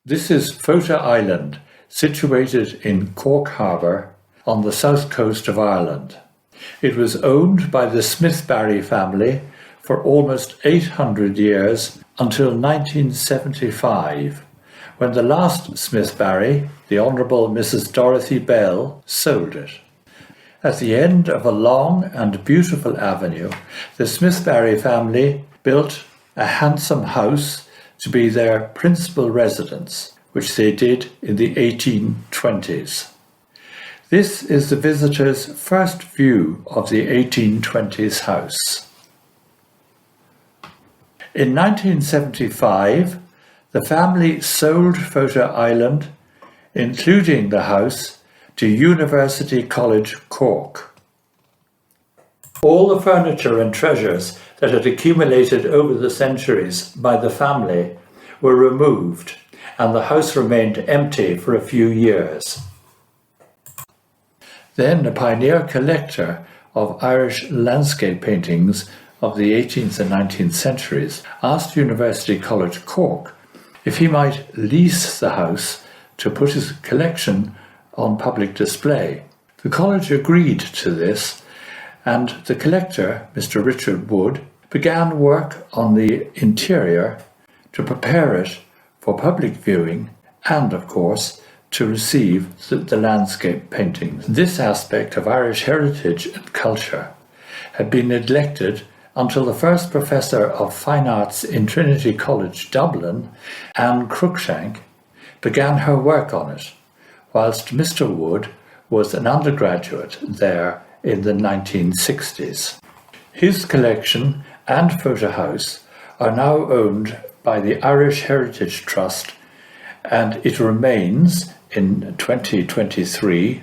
This is Fota Island, situated in Cork Harbour on the south coast of Ireland. It was owned by the Smith-Barry family for almost 800 years until 1975, when the last Smith-Barry, the Honourable Mrs. Dorothy Bell, sold it. At the end of a long and beautiful avenue, the Smith-Barry family built a handsome house to be their principal residence, which they did in the 1820s. This is the visitor's first view of the 1820s house. In 1975, the family sold Fota Island, including the house, to University College Cork. All the furniture and treasures that had accumulated over the centuries by the family were removed, and the house remained empty for a few years. Then a pioneer collector of Irish landscape paintings of the 18th and 19th centuries asked University College Cork if he might lease the house to put his collection on public display. The college agreed to this, and the collector, Mr. Richard Wood, began work on the interior to prepare it for public viewing and, of course, to receive the landscape paintings. This aspect of Irish heritage and culture had been neglected until the first professor of fine arts in Trinity College, Dublin, Anne Cruikshank, began her work on it, whilst Mr. Wood was an undergraduate there in the 1960s. His collection and Fota House are now owned by the Irish Heritage Trust, and it remains, in 2023,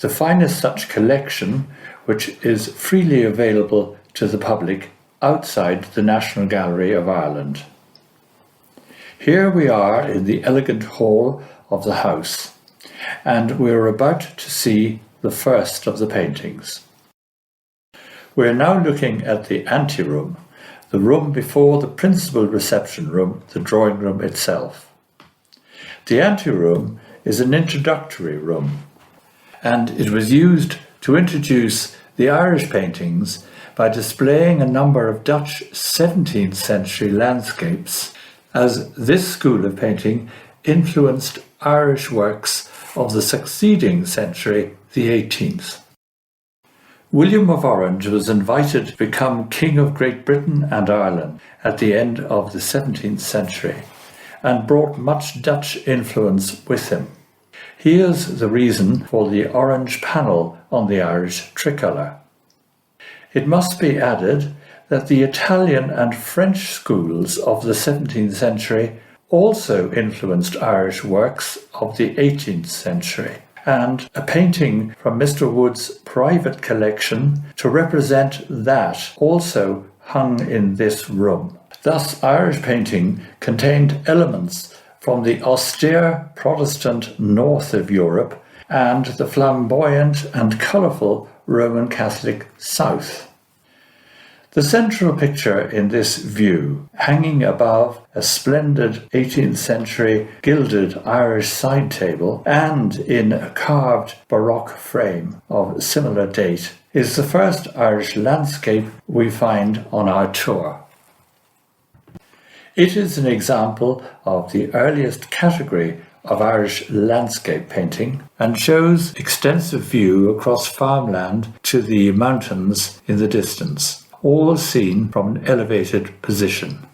the finest such collection which is freely available to the public outside the National Gallery of Ireland. Here we are in the elegant hall of the house, and we're about to see the first of the paintings. We're now looking at the anteroom, the room before the principal reception room, the drawing room itself. The anteroom is an introductory room, and it was used to introduce the Irish paintings by displaying a number of Dutch 17th century landscapes, as this school of painting influenced Irish works of the succeeding century, the 18th. William of Orange was invited to become King of Great Britain and Ireland at the end of the 17th century, and brought much Dutch influence with him. Here's the reason for the orange panel on the Irish tricolour. It must be added that the Italian and French schools of the 17th century also influenced Irish works of the 18th century, and a painting from Mr. Wood's private collection to represent that also hung in this room. Thus, Irish painting contained elements from the austere Protestant north of Europe and the flamboyant and colourful Roman Catholic south. The central picture in this view, hanging above a splendid 18th century gilded Irish side table and in a carved Baroque frame of similar date, is the first Irish landscape we find on our tour. It is an example of the earliest category of Irish landscape painting and shows extensive view across farmland to the mountains in the distance, all seen from an elevated position.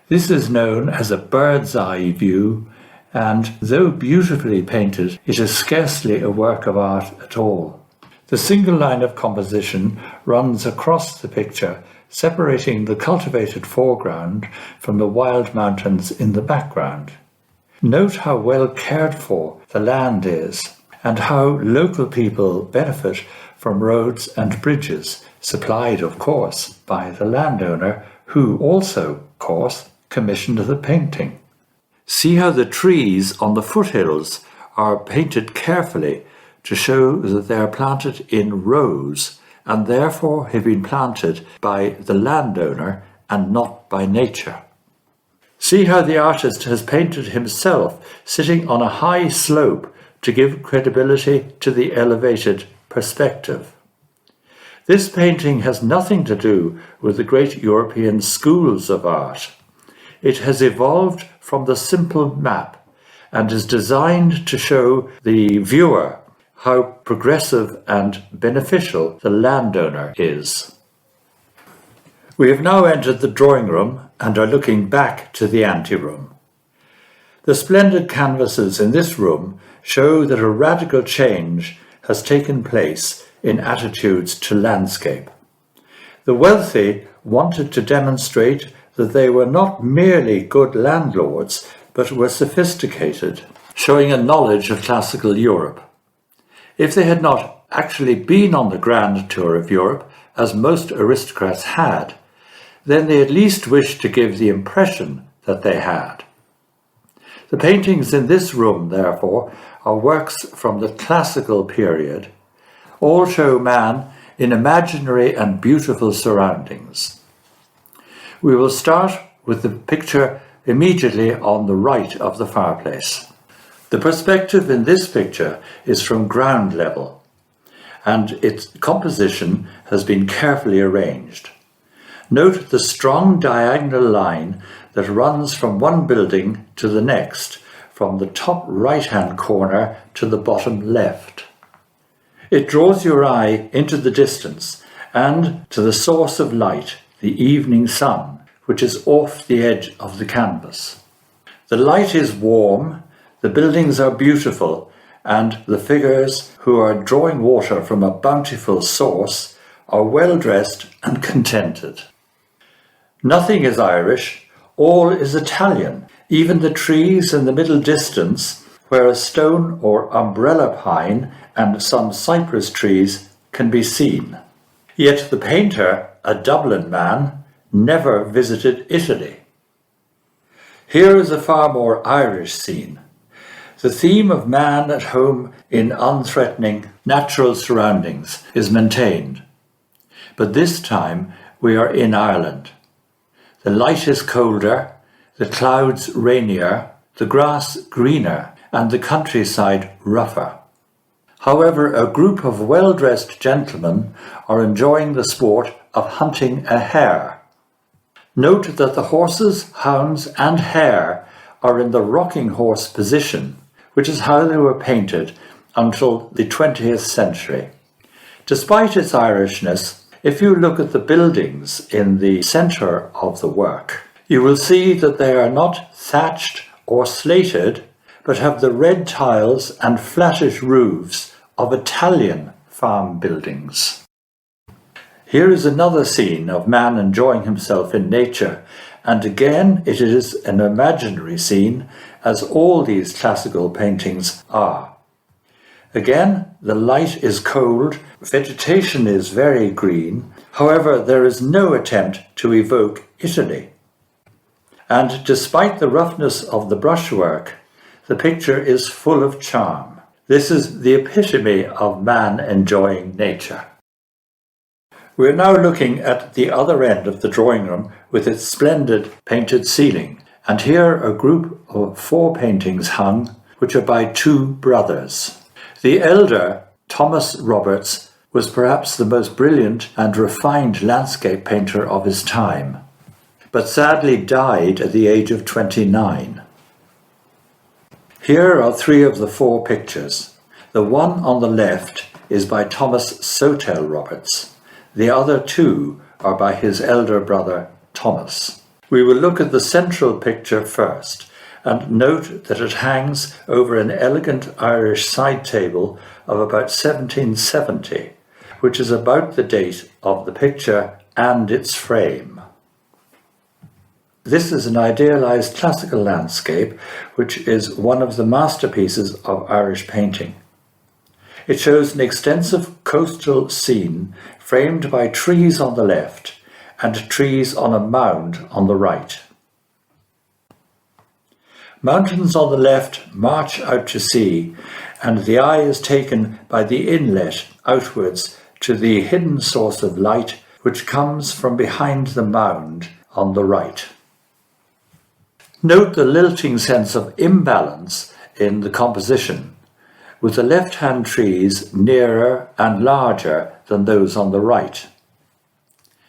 This is known as a bird's eye view, and though beautifully painted, it is scarcely a work of art at all. The single line of composition runs across the picture, separating the cultivated foreground from the wild mountains in the background. Note how well cared for the land is, and how local people benefit from roads and bridges, supplied, of course, by the landowner, who also, of course, commissioned the painting. See how the trees on the foothills are painted carefully to show that they are planted in rows, and therefore have been planted by the landowner and not by nature. See how the artist has painted himself sitting on a high slope to give credibility to the elevated perspective. This painting has nothing to do with the great European schools of art. It has evolved from the simple map and is designed to show the viewer how progressive and beneficial the landowner is. We have now entered the drawing room and are looking back to the anteroom. The splendid canvases in this room show that a radical change has taken place in attitudes to landscape. The wealthy wanted to demonstrate that they were not merely good landlords, but were sophisticated, showing a knowledge of classical Europe. If they had not actually been on the grand tour of Europe, as most aristocrats had, then they at least wished to give the impression that they had. The paintings in this room, therefore, are works from the classical period. All show man in imaginary and beautiful surroundings. We will start with the picture immediately on the right of the fireplace. The perspective in this picture is from ground level, and its composition has been carefully arranged. Note the strong diagonal line that runs from one building to the next, from the top right-hand corner to the bottom left. It draws your eye into the distance and to the source of light, the evening sun, which is off the edge of the canvas. The light is warm, the buildings are beautiful, and the figures who are drawing water from a bountiful source are well dressed and contented. Nothing is Irish, all is Italian, even the trees in the middle distance, where a stone or umbrella pine and some cypress trees can be seen. Yet the painter, a Dublin man, never visited Italy. Here is a far more Irish scene. The theme of man at home in unthreatening natural surroundings is maintained. But this time we are in Ireland. The light is colder, the clouds rainier, the grass greener, and the countryside rougher. However, a group of well-dressed gentlemen are enjoying the sport of hunting a hare. Note that the horses, hounds, and hare are in the rocking horse position, which is how they were painted until the 20th century. Despite its Irishness, if you look at the buildings in the centre of the work, you will see that they are not thatched or slated, but have the red tiles and flattish roofs of Italian farm buildings. Here is another scene of man enjoying himself in nature, and again it is an imaginary scene, as all these classical paintings are. Again, the light is cold, vegetation is very green, however there is no attempt to evoke Italy. And despite the roughness of the brushwork, the picture is full of charm. This is the epitome of man enjoying nature. We're now looking at the other end of the drawing room with its splendid painted ceiling, and here a group of 4 paintings hung, which are by 2 brothers. The elder, Thomas Roberts, was perhaps the most brilliant and refined landscape painter of his time, but sadly died at the age of 29. Here are 3 of the 4 pictures. The one on the left is by Thomas Sowtell Roberts. The other 2 are by his elder brother, Thomas. We will look at the central picture first, and note that it hangs over an elegant Irish side table of about 1770, which is about the date of the picture and its frame. This is an idealized classical landscape, which is one of the masterpieces of Irish painting. It shows an extensive coastal scene framed by trees on the left and trees on a mound on the right. Mountains on the left march out to sea, and the eye is taken by the inlet outwards to the hidden source of light which comes from behind the mound on the right. Note the lilting sense of imbalance in the composition, with the left-hand trees nearer and larger than those on the right.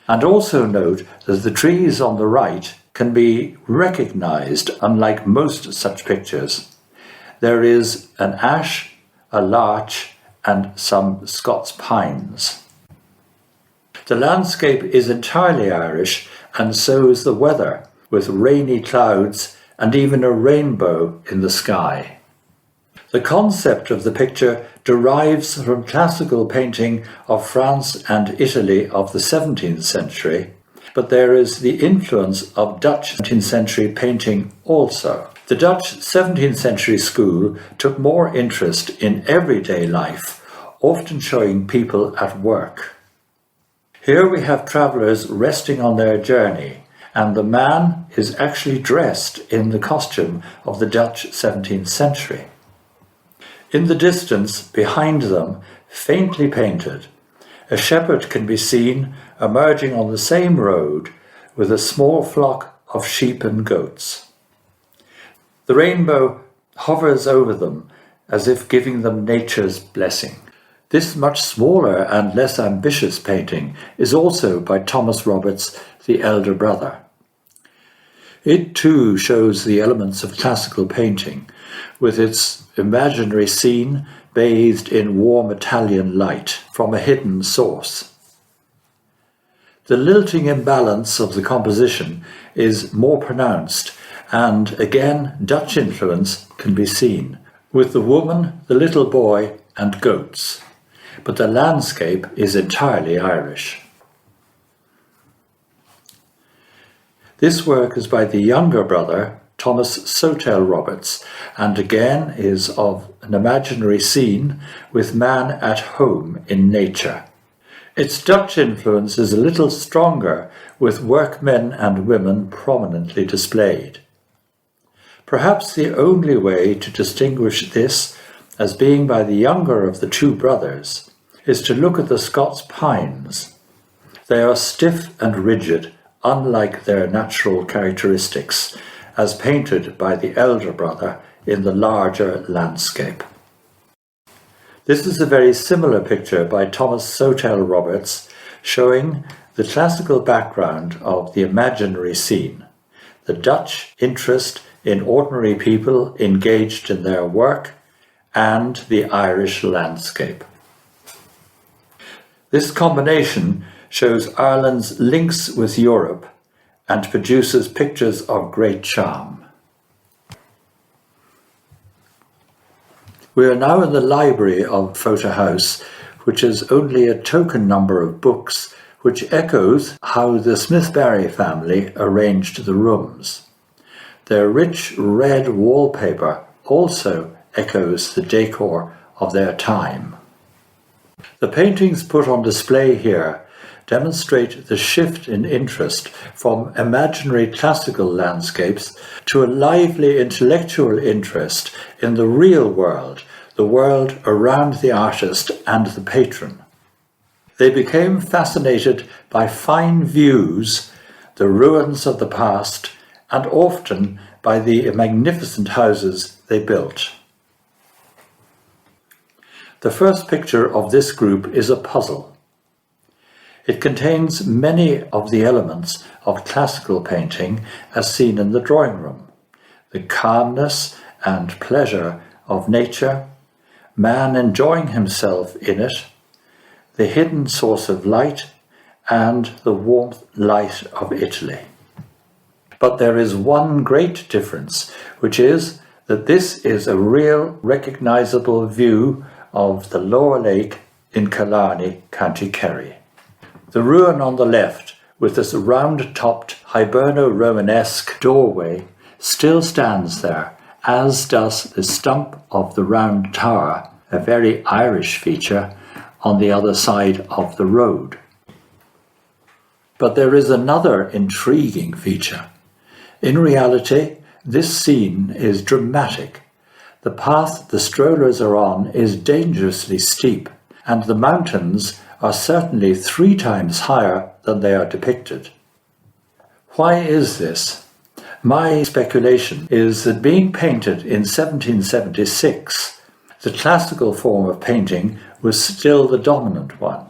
And also note that the trees on the right can be recognized, unlike most such pictures. There is an ash, a larch, and some Scots pines. The landscape is entirely Irish, and so is the weather, with rainy clouds and even a rainbow in the sky. The concept of the picture derives from classical painting of France and Italy of the 17th century, but there is the influence of Dutch 17th century painting also. The Dutch 17th century school took more interest in everyday life, often showing people at work. Here we have travellers resting on their journey, and the man is actually dressed in the costume of the Dutch 17th century. In the distance, behind them, faintly painted, a shepherd can be seen emerging on the same road with a small flock of sheep and goats. The rainbow hovers over them as if giving them nature's blessing. This much smaller and less ambitious painting is also by Thomas Roberts, the elder brother. It too shows the elements of classical painting, with its imaginary scene bathed in warm Italian light from a hidden source. The lilting imbalance of the composition is more pronounced, and again Dutch influence can be seen, with the woman, the little boy, and goats. But the landscape is entirely Irish. This work is by the younger brother, Thomas Sowtell Roberts, and again is of an imaginary scene with man at home in nature. Its Dutch influence is a little stronger, with workmen and women prominently displayed. Perhaps the only way to distinguish this as being by the younger of the two brothers is to look at the Scots pines. They are stiff and rigid, unlike their natural characteristics, as painted by the elder brother in the larger landscape. This is a very similar picture by Thomas Sowtell Roberts, showing the classical background of the imaginary scene, the Dutch interest in ordinary people engaged in their work, and the Irish landscape. This combination shows Ireland's links with Europe and produces pictures of great charm. We are now in the library of Fota House, which has only a token number of books, which echoes how the Smith-Barry family arranged the rooms. Their rich red wallpaper also echoes the decor of their time. The paintings put on display here demonstrate the shift in interest from imaginary classical landscapes to a lively intellectual interest in the real world, the world around the artist and the patron. They became fascinated by fine views, the ruins of the past, and often by the magnificent houses they built. The first picture of this group is a puzzle. It contains many of the elements of classical painting as seen in the drawing room: the calmness and pleasure of nature, man enjoying himself in it, the hidden source of light, and the warmth light of Italy. But there is one great difference, which is that this is a real recognizable view of the lower lake in Killarney, County Kerry. The ruin on the left, with this round-topped Hiberno-Romanesque doorway, still stands there, as does the stump of the round tower, a very Irish feature, on the other side of the road. But there is another intriguing feature. In reality, this scene is dramatic. The path the strollers are on is dangerously steep, and the mountains are certainly 3 times higher than they are depicted. Why is this? My speculation is that being painted in 1776, the classical form of painting was still the dominant one.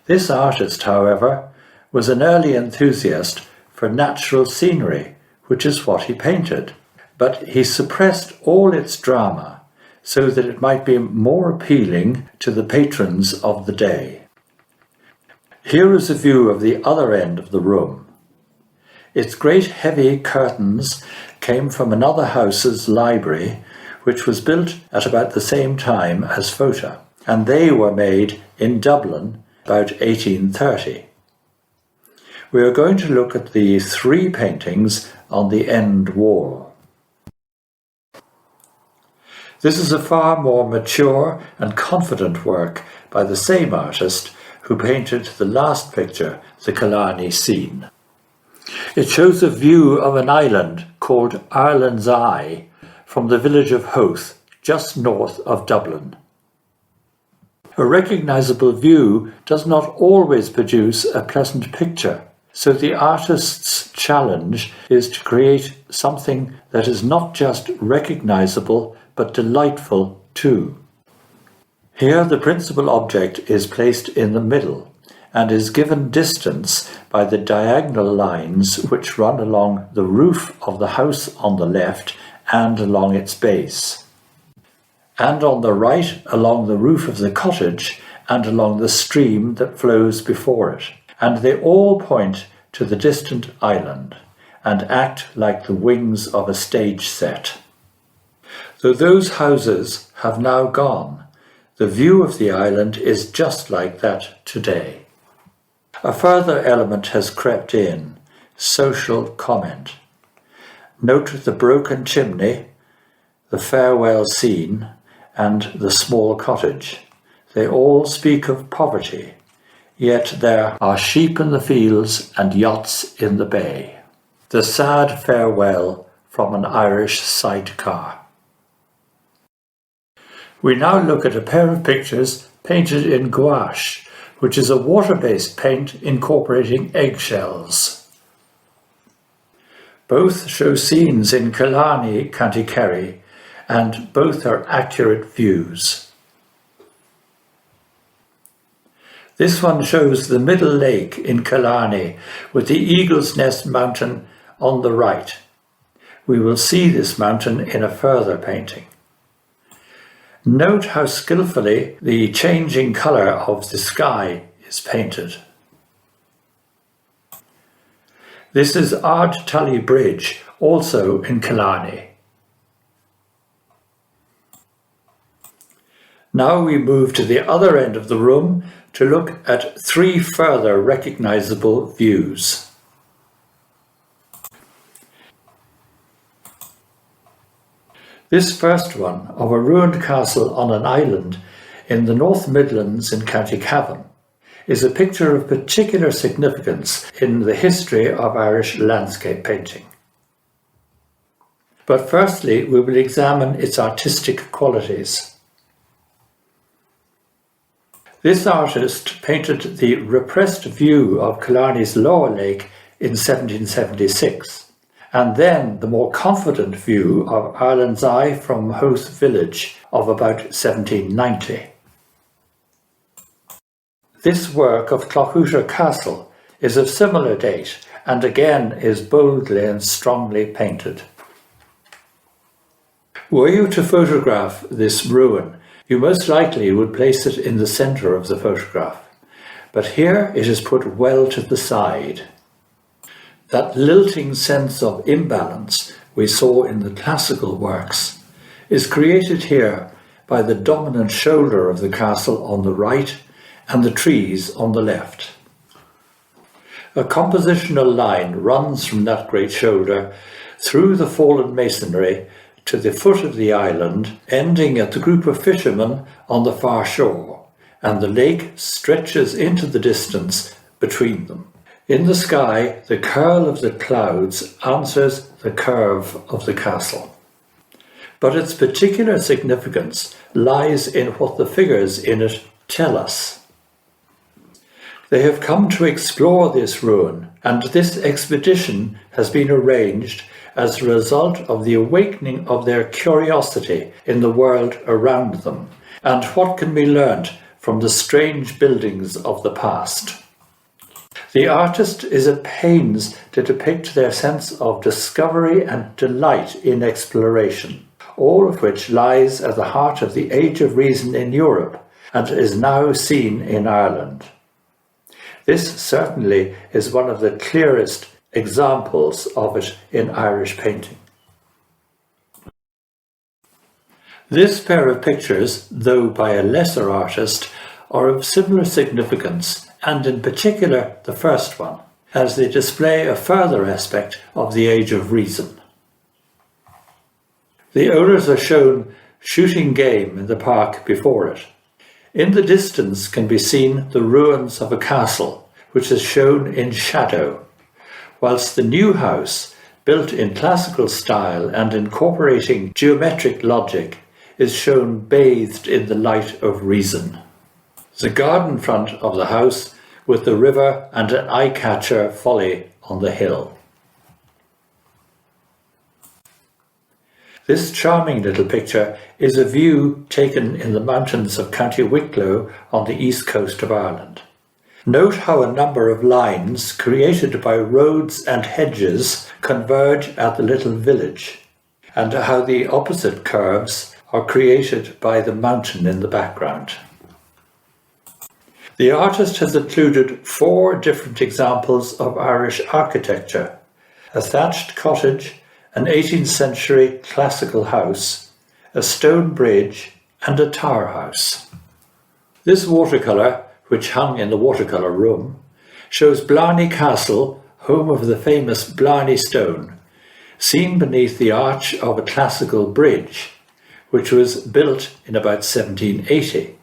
This artist, however, was an early enthusiast for natural scenery, which is what he painted, but he suppressed all its drama so that it might be more appealing to the patrons of the day. Here is a view of the other end of the room. Its great heavy curtains came from another house's library, which was built at about the same time as Fota, and they were made in Dublin about 1830. We are going to look at the three paintings on the end wall. This is a far more mature and confident work by the same artist who painted the last picture, the Killarney scene. It shows a view of an island called Ireland's Eye from the village of Howth, just north of Dublin. A recognisable view does not always produce a pleasant picture, so the artist's challenge is to create something that is not just recognisable but delightful too. Here the principal object is placed in the middle and is given distance by the diagonal lines which run along the roof of the house on the left and along its base, and on the right along the roof of the cottage and along the stream that flows before it, and they all point to the distant island and act like the wings of a stage set. Though those houses have now gone, the view of the island is just like that today. A further element has crept in, social comment. Note the broken chimney, the farewell scene, and the small cottage. They all speak of poverty, yet there are sheep in the fields and yachts in the bay. The sad farewell from an Irish sidecar. We now look at a pair of pictures painted in gouache, which is a water-based paint incorporating eggshells. Both show scenes in Killarney, County Kerry, and both are accurate views. This one shows the Middle Lake in Killarney with the Eagle's Nest mountain on the right. We will see this mountain in a further painting. Note how skillfully the changing colour of the sky is painted. This is Ardtully Bridge, also in Killarney. Now we move to the other end of the room to look at three further recognisable views. This first one, of a ruined castle on an island in the North Midlands in County Cavan, is a picture of particular significance in the history of Irish landscape painting. But firstly, we will examine its artistic qualities. This artist painted the repressed view of Killarney's lower lake in 1776. And then the more confident view of Ireland's Eye from Howth village of about 1790. This work of Cloughuter Castle is of similar date and again is boldly and strongly painted. Were you to photograph this ruin, you most likely would place it in the centre of the photograph, but here it is put well to the side. That lilting sense of imbalance we saw in the classical works is created here by the dominant shoulder of the castle on the right and the trees on the left. A compositional line runs from that great shoulder through the fallen masonry to the foot of the island, ending at the group of fishermen on the far shore, and the lake stretches into the distance between them. In the sky, the curl of the clouds answers the curve of the castle. But its particular significance lies in what the figures in it tell us. They have come to explore this ruin, and this expedition has been arranged as a result of the awakening of their curiosity in the world around them, and what can be learnt from the strange buildings of the past. The artist is at pains to depict their sense of discovery and delight in exploration, all of which lies at the heart of the Age of Reason in Europe and is now seen in Ireland. This certainly is one of the clearest examples of it in Irish painting. This pair of pictures, though by a lesser artist, are of similar significance, and in particular the first one, as they display a further aspect of the Age of Reason. The owners are shown shooting game in the park before it. In the distance can be seen the ruins of a castle, which is shown in shadow, whilst the new house, built in classical style and incorporating geometric logic, is shown bathed in the light of reason. The garden front of the house with the river and an eye-catcher folly on the hill. This charming little picture is a view taken in the mountains of County Wicklow on the east coast of Ireland. Note how a number of lines created by roads and hedges converge at the little village, and how the opposite curves are created by the mountain in the background. The artist has included 4 different examples of Irish architecture: a thatched cottage, an 18th century classical house, a stone bridge, and a tower house. This watercolour, which hung in the watercolour room, shows Blarney Castle, home of the famous Blarney Stone, seen beneath the arch of a classical bridge, which was built in about 1780,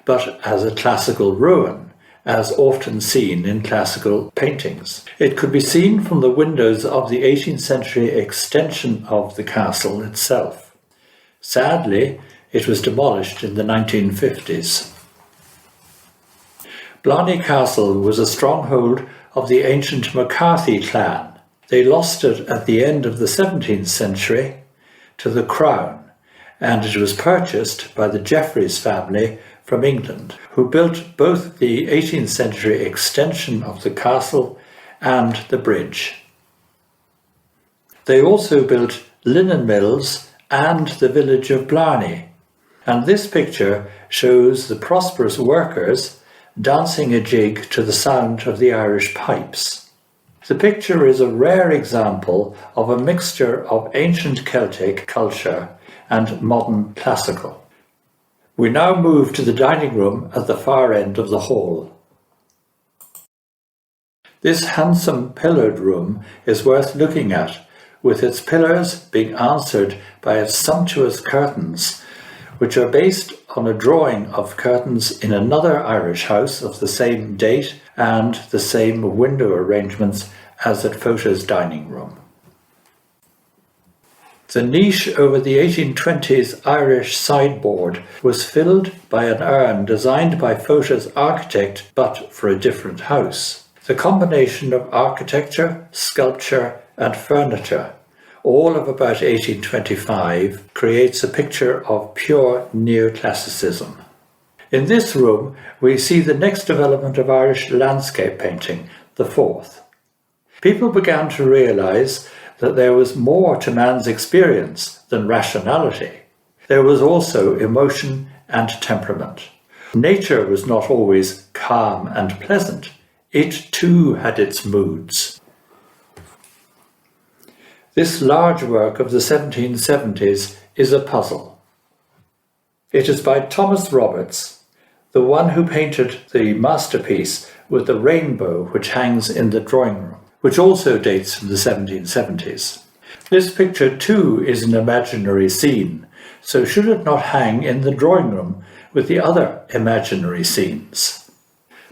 but as a classical ruin, as often seen in classical paintings. It could be seen from the windows of the 18th century extension of the castle itself. Sadly, it was demolished in the 1950s. Blarney Castle was a stronghold of the ancient McCarthy clan. They lost it at the end of the 17th century to the Crown, and it was purchased by the Jeffreys family from England, who built both the 18th century extension of the castle and the bridge. They also built linen mills and the village of Blarney, and this picture shows the prosperous workers dancing a jig to the sound of the Irish pipes. The picture is a rare example of a mixture of ancient Celtic culture and modern classical. We now move to the dining room at the far end of the hall. This handsome pillared room is worth looking at, with its pillars being answered by its sumptuous curtains, which are based on a drawing of curtains in another Irish house of the same date and the same window arrangements as at Fota's dining room. The niche over the 1820s Irish sideboard was filled by an urn designed by Fota's architect, but for a different house. The combination of architecture, sculpture, and furniture, all of about 1825, creates a picture of pure neoclassicism. In this room, we see the next development of Irish landscape painting, the fourth. People began to realise that there was more to man's experience than rationality. There was also emotion and temperament. Nature was not always calm and pleasant. It too had its moods. This large work of the 1770s is a puzzle. It is by Thomas Roberts, the one who painted the masterpiece with the rainbow which hangs in the drawing room, which also dates from the 1770s. This picture too is an imaginary scene, so should it not hang in the drawing room with the other imaginary scenes?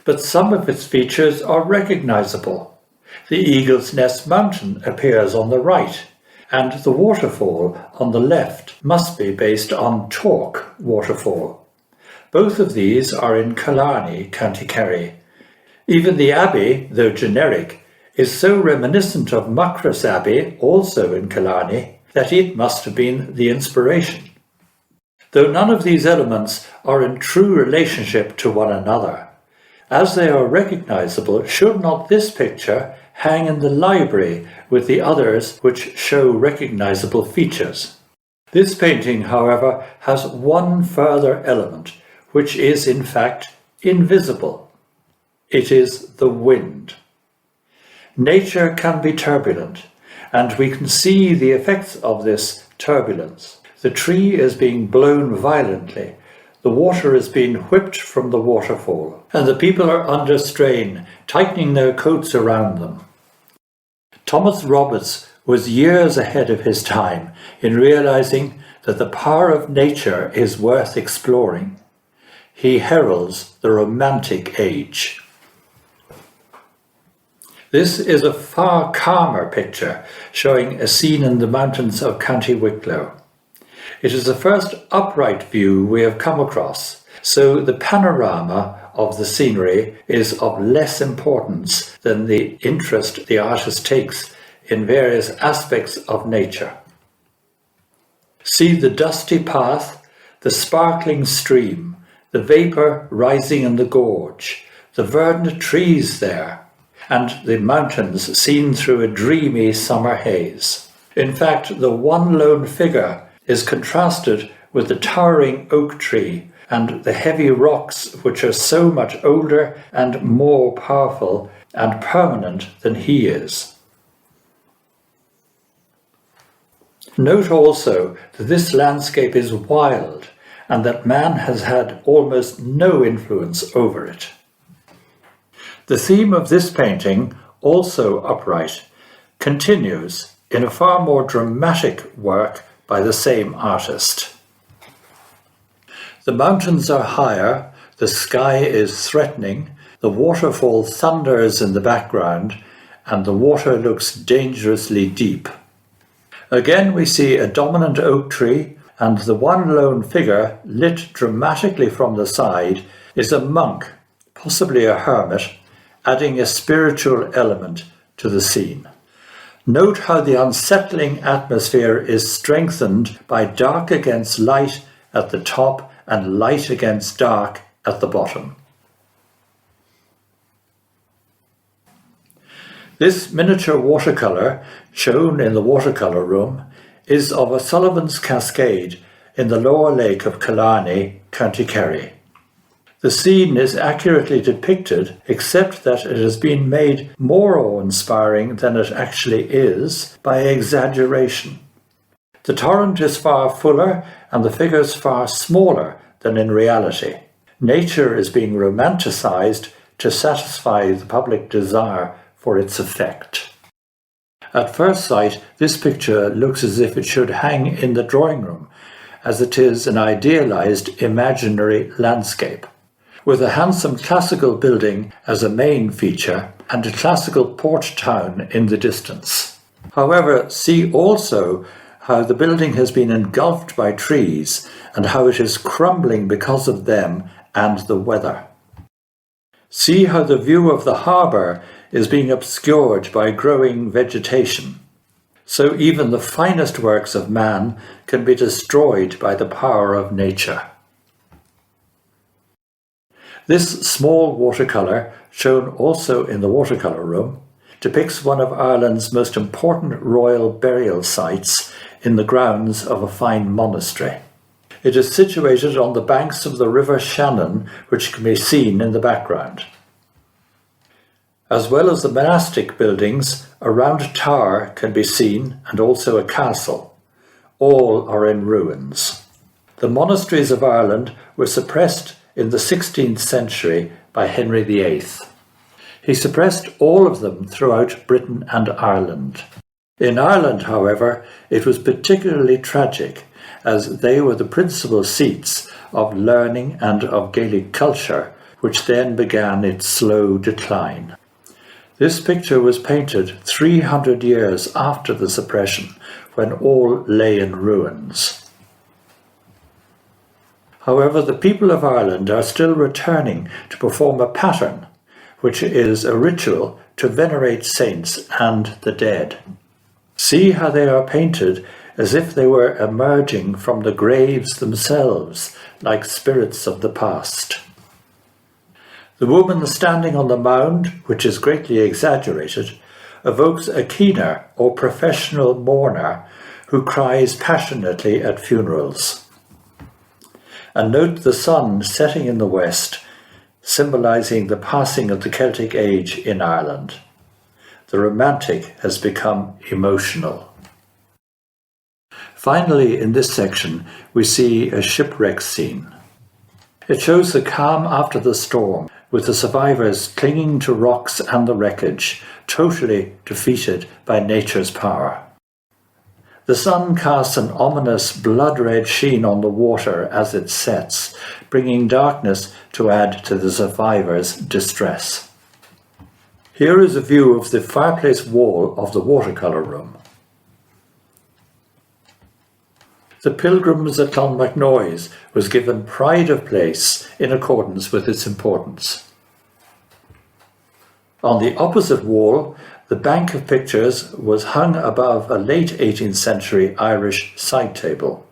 But some of its features are recognizable. The Eagle's Nest Mountain appears on the right, and the waterfall on the left must be based on Tork waterfall. Both of these are in Killarney, County Kerry. Even the abbey, though generic, is so reminiscent of Muckross Abbey, also in Killarney, that it must have been the inspiration. Though none of these elements are in true relationship to one another, as they are recognisable, should not this picture hang in the library with the others which show recognisable features? This painting, however, has one further element, which is in fact invisible. It is the wind. Nature can be turbulent, and we can see the effects of this turbulence. The tree is being blown violently, the water is being whipped from the waterfall, and the people are under strain, tightening their coats around them. Thomas Roberts was years ahead of his time in realizing that the power of nature is worth exploring. He heralds the Romantic Age. This is a far calmer picture, showing a scene in the mountains of County Wicklow. It is the first upright view we have come across, so the panorama of the scenery is of less importance than the interest the artist takes in various aspects of nature. See the dusty path, the sparkling stream, the vapour rising in the gorge, the verdant trees there, and the mountains seen through a dreamy summer haze. In fact, the one lone figure is contrasted with the towering oak tree and the heavy rocks which are so much older and more powerful and permanent than he is. Note also that this landscape is wild and that man has had almost no influence over it. The theme of this painting, also upright, continues in a far more dramatic work by the same artist. The mountains are higher, the sky is threatening, the waterfall thunders in the background, and the water looks dangerously deep. Again we see a dominant oak tree, and the one lone figure, lit dramatically from the side, is a monk, possibly a hermit, adding a spiritual element to the scene. Note how the unsettling atmosphere is strengthened by dark against light at the top and light against dark at the bottom. This miniature watercolour, shown in the watercolour room, is of O'Sullivan's Cascade in the lower lake of Killarney, County Kerry. The scene is accurately depicted, except that it has been made more awe-inspiring than it actually is by exaggeration. The torrent is far fuller and the figures far smaller than in reality. Nature is being romanticized to satisfy the public desire for its effect. At first sight, this picture looks as if it should hang in the drawing room, as it is an idealized imaginary landscape, with a handsome classical building as a main feature and a classical port town in the distance. However, see also how the building has been engulfed by trees and how it is crumbling because of them and the weather. See how the view of the harbour is being obscured by growing vegetation. So even the finest works of man can be destroyed by the power of nature. This small watercolour, shown also in the watercolour room, depicts one of Ireland's most important royal burial sites in the grounds of a fine monastery. It is situated on the banks of the River Shannon, which can be seen in the background. As well as the monastic buildings, a round tower can be seen and also a castle. All are in ruins. The monasteries of Ireland were suppressed in the 16th century by Henry VIII. He suppressed all of them throughout Britain and Ireland. In Ireland, however, it was particularly tragic, as they were the principal seats of learning and of Gaelic culture, which then began its slow decline. This picture was painted 300 years after the suppression, when all lay in ruins. However, the people of Ireland are still returning to perform a pattern, which is a ritual to venerate saints and the dead. See how they are painted as if they were emerging from the graves themselves, like spirits of the past. The woman standing on the mound, which is greatly exaggerated, evokes a keener or professional mourner who cries passionately at funerals. And note the sun setting in the west, symbolising the passing of the Celtic age in Ireland. The romantic has become emotional. Finally, in this section, we see a shipwreck scene. It shows the calm after the storm, with the survivors clinging to rocks and the wreckage, totally defeated by nature's power. The sun casts an ominous blood-red sheen on the water as it sets, bringing darkness to add to the survivors' distress. Here is a view of the fireplace wall of the watercolour room. The Pilgrims at Clonmacnoise was given pride of place in accordance with its importance. On the opposite wall, the bank of pictures was hung above a late 18th century Irish side table.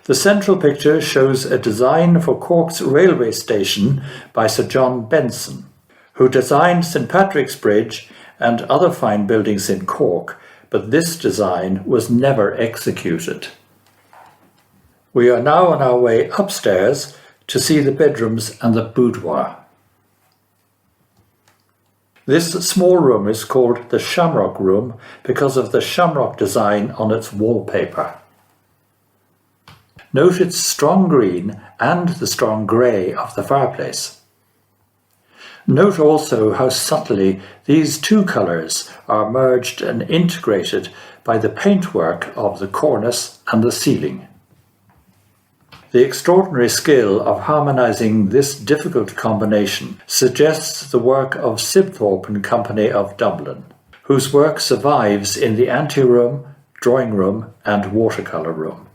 The central picture shows a design for Cork's railway station by Sir John Benson, who designed St Patrick's Bridge and other fine buildings in Cork, but this design was never executed. We are now on our way upstairs to see the bedrooms and the boudoir. This small room is called the Shamrock Room because of the shamrock design on its wallpaper. Note its strong green and the strong grey of the fireplace. Note also how subtly these two colours are merged and integrated by the paintwork of the cornice and the ceiling. The extraordinary skill of harmonising this difficult combination suggests the work of Sibthorpe and Company of Dublin, whose work survives in the anteroom, drawing room and watercolour room.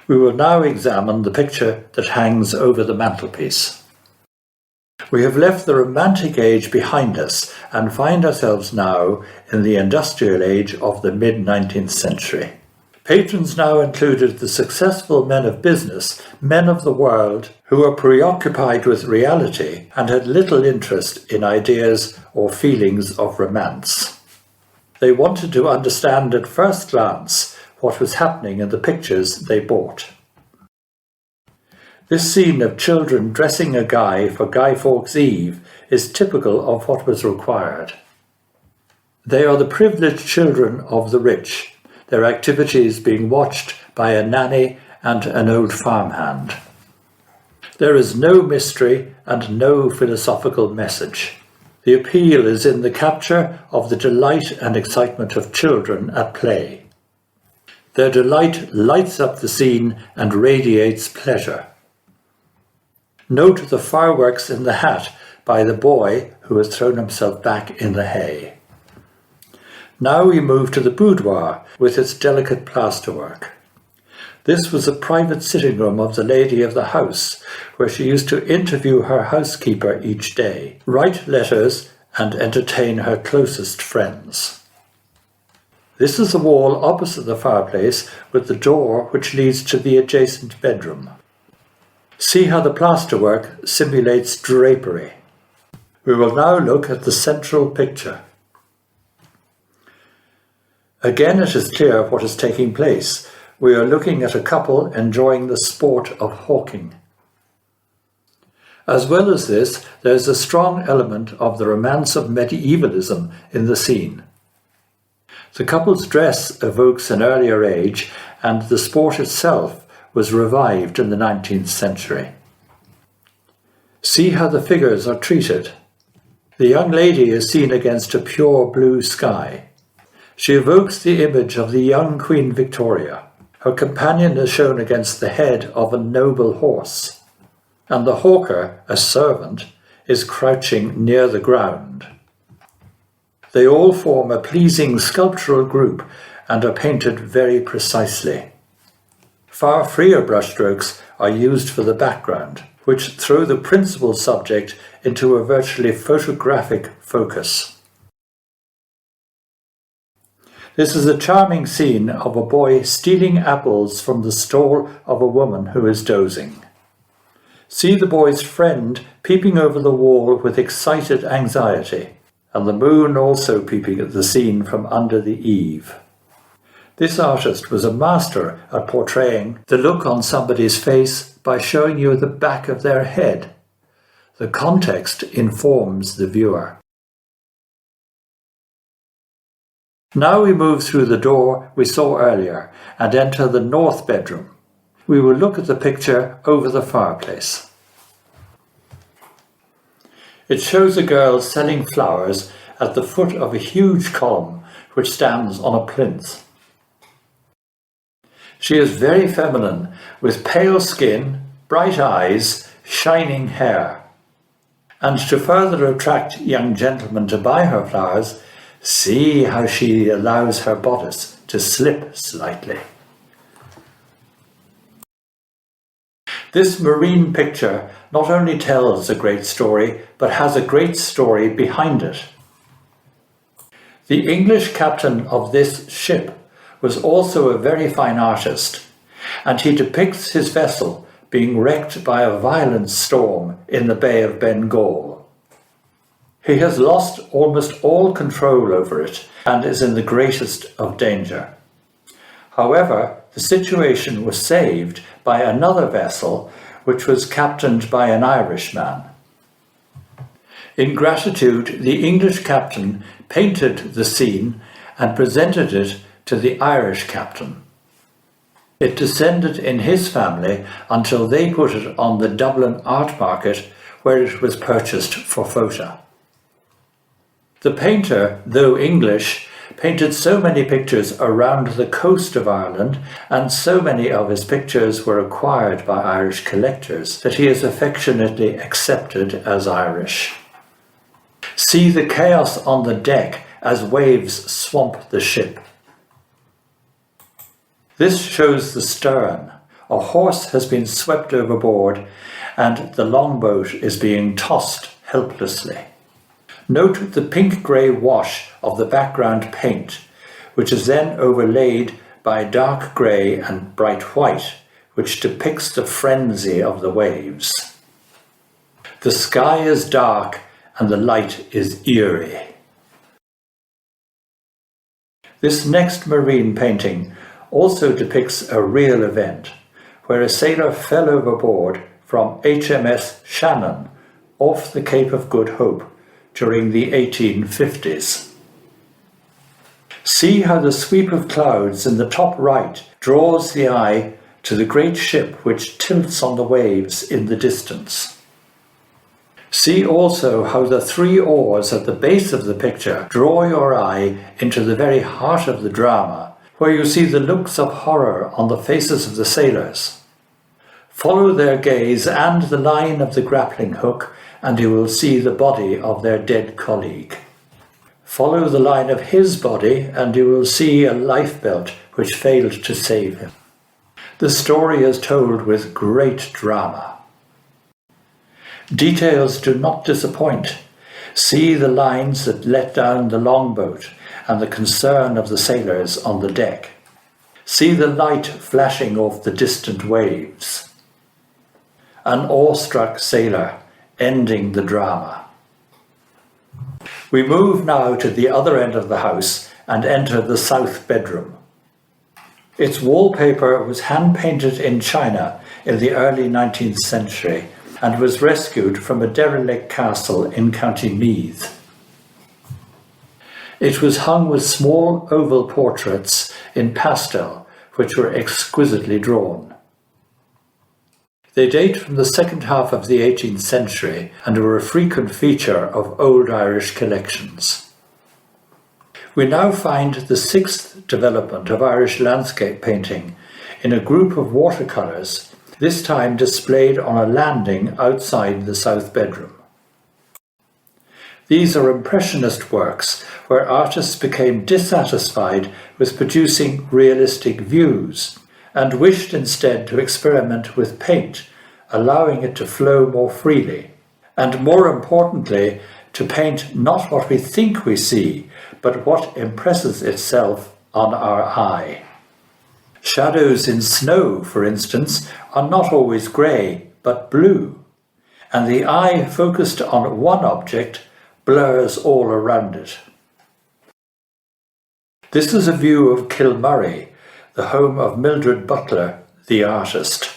We will now examine the picture that hangs over the mantelpiece. We have left the Romantic Age behind us and find ourselves now in the industrial age of the mid-19th century. Patrons now included the successful men of business, men of the world, who were preoccupied with reality and had little interest in ideas or feelings of romance. They wanted to understand at first glance what was happening in the pictures they bought. This scene of children dressing a guy for Guy Fawkes' Eve is typical of what was required. They are the privileged children of the rich, their activities being watched by a nanny and an old farmhand. There is no mystery and no philosophical message. The appeal is in the capture of the delight and excitement of children at play. Their delight lights up the scene and radiates pleasure. Note the fireworks in the hat by the boy who has thrown himself back in the hay. Now we move to the boudoir with its delicate plasterwork. This was a private sitting room of the lady of the house, where she used to interview her housekeeper each day, write letters and entertain her closest friends. This is the wall opposite the fireplace with the door which leads to the adjacent bedroom. See how the plasterwork simulates drapery. We will now look at the central picture. Again, it is clear what is taking place. We are looking at a couple enjoying the sport of hawking. As well as this, there is a strong element of the romance of medievalism in the scene. The couple's dress evokes an earlier age, and the sport itself was revived in the 19th century. See how the figures are treated. The young lady is seen against a pure blue sky. She evokes the image of the young Queen Victoria. Her companion is shown against the head of a noble horse, and the hawker, a servant, is crouching near the ground. They all form a pleasing sculptural group and are painted very precisely. Far freer brushstrokes are used for the background. which throw the principal subject into a virtually photographic focus. This is a charming scene of a boy stealing apples from the stall of a woman who is dozing. See the boy's friend peeping over the wall with excited anxiety, and the moon also peeping at the scene from under the eave. This artist was a master at portraying the look on somebody's face by showing you the back of their head. The context informs the viewer. Now we move through the door we saw earlier and enter the north bedroom. We will look at the picture over the fireplace. It shows a girl selling flowers at the foot of a huge column which stands on a plinth. She is very feminine, with pale skin, bright eyes, shining hair. And to further attract young gentlemen to buy her flowers, see how she allows her bodice to slip slightly. This marine picture not only tells a great story, but has a great story behind it. The English captain of this ship was also a very fine artist, and he depicts his vessel being wrecked by a violent storm in the Bay of Bengal. He has lost almost all control over it and is in the greatest of danger. However, the situation was saved by another vessel which was captained by an Irishman. In gratitude, the English captain painted the scene and presented it to the Irish captain. It descended in his family until they put it on the Dublin art market, where it was purchased for Fota. The painter, though English, painted so many pictures around the coast of Ireland, and so many of his pictures were acquired by Irish collectors, that he is affectionately accepted as Irish. See the chaos on the deck as waves swamp the ship. This shows the stern. A horse has been swept overboard and the longboat is being tossed helplessly. Note the pink-grey wash of the background paint, which is then overlaid by dark grey and bright white, which depicts the frenzy of the waves. The sky is dark and the light is eerie. This next marine painting also depicts a real event, where a sailor fell overboard from HMS Shannon off the Cape of Good Hope during the 1850s. See how the sweep of clouds in the top right draws the eye to the great ship which tilts on the waves in the distance. See also how the three oars at the base of the picture draw your eye into the very heart of the drama, where you see the looks of horror on the faces of the sailors. Follow their gaze and the line of the grappling hook, and you will see the body of their dead colleague. Follow the line of his body, and you will see a lifebelt which failed to save him. The story is told with great drama. Details do not disappoint. See the lines that let down the longboat and the concern of the sailors on the deck. See the light flashing off the distant waves. An awestruck sailor ending the drama. We move now to the other end of the house and enter the south bedroom. Its wallpaper was hand-painted in China in the early 19th century and was rescued from a derelict castle in County Meath. It was hung with small oval portraits in pastel, which were exquisitely drawn. They date from the second half of the 18th century and were a frequent feature of old Irish collections. We now find the sixth development of Irish landscape painting in a group of watercolours, this time displayed on a landing outside the south bedroom. These are impressionist works where artists became dissatisfied with producing realistic views and wished instead to experiment with paint, allowing it to flow more freely, and more importantly, to paint not what we think we see, but what impresses itself on our eye. Shadows in snow, for instance, are not always grey, but blue, and the eye focused on one object blurs all around it. This is a view of Kilmurray, the home of Mildred Butler, the artist.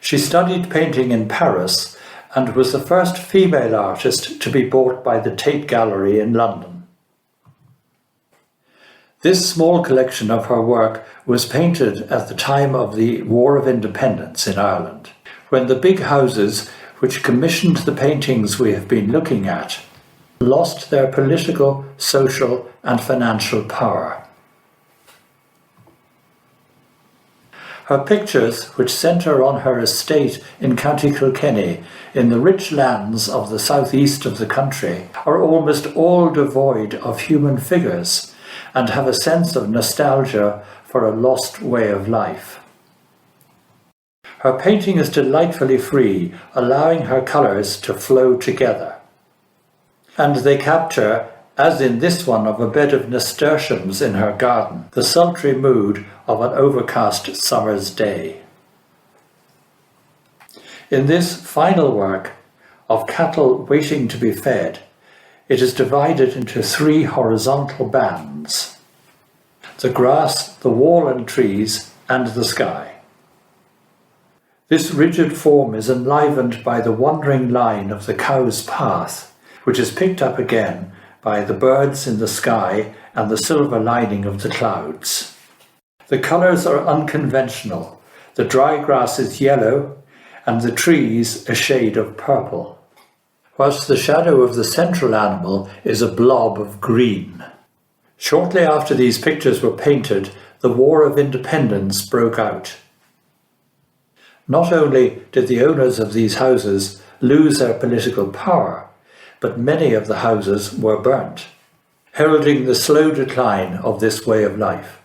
She studied painting in Paris and was the first female artist to be bought by the Tate Gallery in London. This small collection of her work was painted at the time of the War of Independence in Ireland, when the big houses which commissioned the paintings we have been looking at lost their political, social and financial power. Her pictures, which centre on her estate in County Kilkenny, in the rich lands of the southeast of the country, are almost all devoid of human figures and have a sense of nostalgia for a lost way of life. Her painting is delightfully free, allowing her colours to flow together. And they capture, as in this one of a bed of nasturtiums in her garden, the sultry mood of an overcast summer's day. In this final work of cattle waiting to be fed, it is divided into 3 horizontal bands: the grass, the wall and trees, and the sky. This rigid form is enlivened by the wandering line of the cow's path, which is picked up again by the birds in the sky and the silver lining of the clouds. The colours are unconventional. The dry grass is yellow and the trees a shade of purple, whilst the shadow of the central animal is a blob of green. Shortly after these pictures were painted, the War of Independence broke out. Not only did the owners of these houses lose their political power, but many of the houses were burnt, heralding the slow decline of this way of life.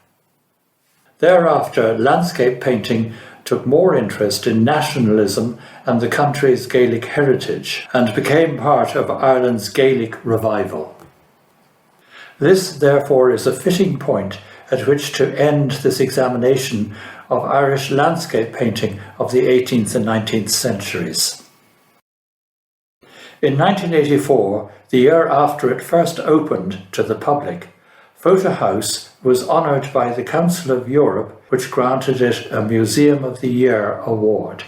Thereafter, landscape painting took more interest in nationalism and the country's Gaelic heritage, and became part of Ireland's Gaelic revival. This, therefore, is a fitting point at which to end this examination of Irish landscape painting of the 18th and 19th centuries. In 1984, the year after it first opened to the public, Fota House was honoured by the Council of Europe, which granted it a Museum of the Year award.